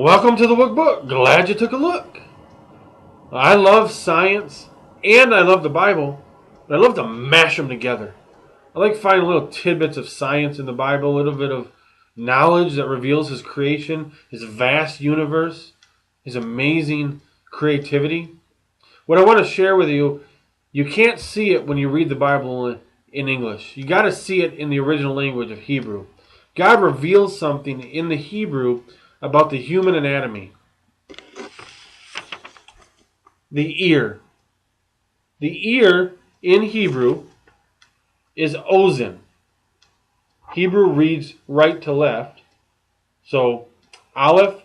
Welcome to the Workbook. Glad you took a look. I love science and I love the Bible, but I love to mash them together. I like finding little tidbits of science in the Bible, a little bit of knowledge that reveals His creation, His vast universe, His amazing creativity. What I want to share with you, you can't see it when you read the Bible in English. You got to see it in the original language of Hebrew. God reveals something in the Hebrew about the human anatomy. The ear. The ear in Hebrew is ozen. Hebrew reads right to left. So Aleph,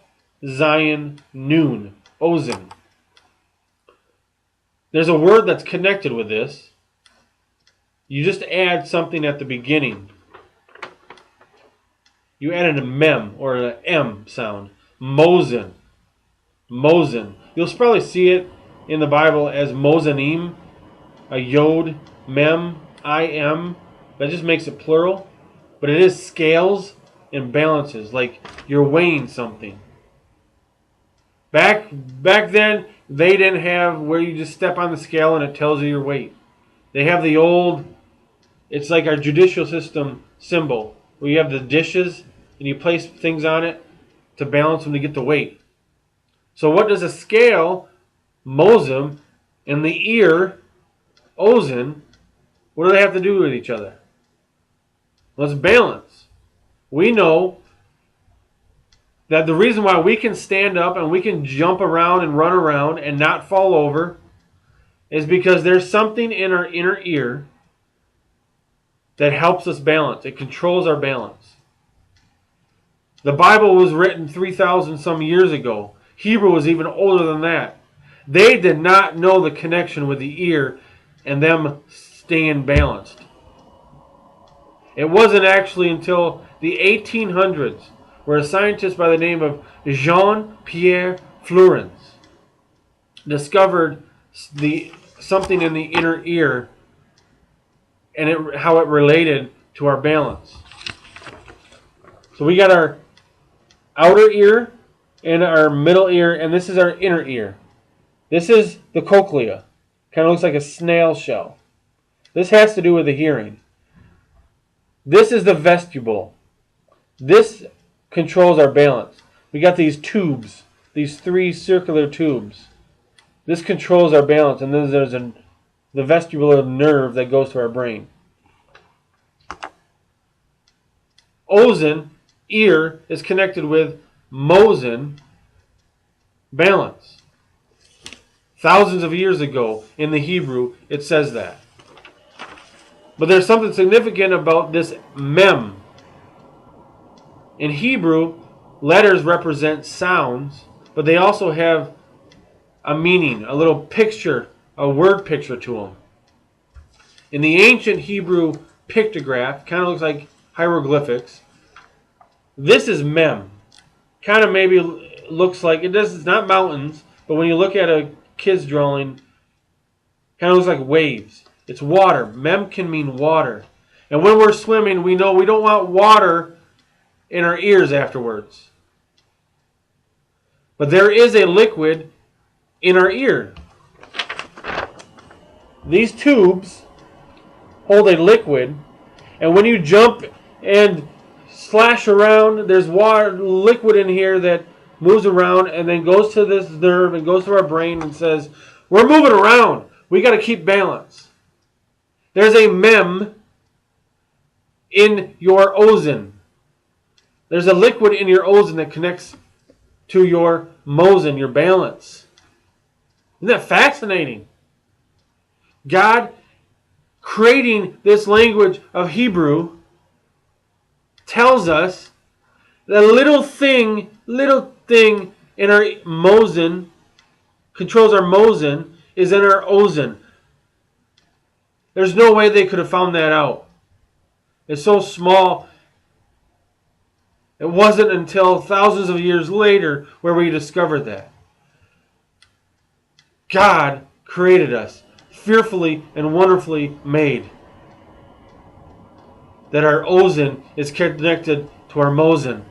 Zion, Nun, ozen. There's a word that's connected with this. You just add something at the beginning. You added a mem or an M sound. MOZEN. MOZEN. You'll probably see it in the Bible as MOZENim, a yod, mem, im. That just makes it plural. But it is scales and balances, like you're weighing something. Back then, they didn't have where you just step on the scale and it tells you your weight. They have the old, it's like our judicial system symbol, where you have the dishes and you place things on it to balance them to get the weight. So what does a scale, MOZEN, and the ear, ozen, what do they have to do with each other? Well, it's balance. We know that the reason why we can stand up and we can jump around and run around and not fall over is because there's something in our inner ear that helps us balance. It controls our balance. The Bible was written 3,000 some years ago. Hebrew was even older than that. They did not know the connection with the ear and them staying balanced. It wasn't actually until the 1800s where a scientist by the name of Jean-Pierre Flourens discovered something in the inner ear and how it related to our balance. So we got our outer ear and our middle ear, and this is our inner ear. This is the cochlea. Kind of looks like a snail shell. This has to do with the hearing. This is the vestibule. This controls our balance. We got these tubes, these three circular tubes. This controls our balance, and then there's the vestibular nerve that goes to our brain. Ozen, ear, is connected with MOZEN, balance. Thousands of years ago in the Hebrew, it says that. But there's something significant about this mem. In Hebrew, letters represent sounds, but they also have a meaning, a little picture, a word picture to them. In the ancient Hebrew pictograph, kind of looks like hieroglyphics. This is mem. Kind of maybe looks like, it's not mountains, but when you look at a kid's drawing, kind of looks like waves. It's water. Mem can mean water. And when we're swimming, we know we don't want water in our ears afterwards. But there is a liquid in our ear. These tubes hold a liquid, and when you jump and slash around, there's water, liquid in here that moves around and then goes to this nerve and goes to our brain and says, we're moving around. We got to keep balance. There's a mem in your ozen. There's a liquid in your ozen that connects to your MOZEN, your balance. Isn't that fascinating? God creating this language of Hebrew tells us that little thing in our MOZEN, controls our MOZEN, is in our ozen. There's no way they could have found that out. It's so small. It wasn't until thousands of years later where we discovered that. God created us, fearfully and wonderfully made. That our ozen is connected to our MOZEN.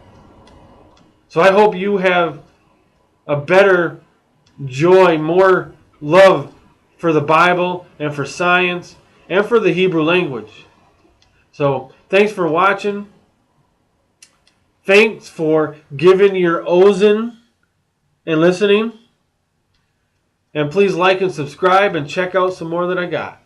So I hope you have a better joy, more love for the Bible and for science and for the Hebrew language. So thanks for watching. Thanks for giving your MOZEN and listening. And please like and subscribe and check out some more that I got.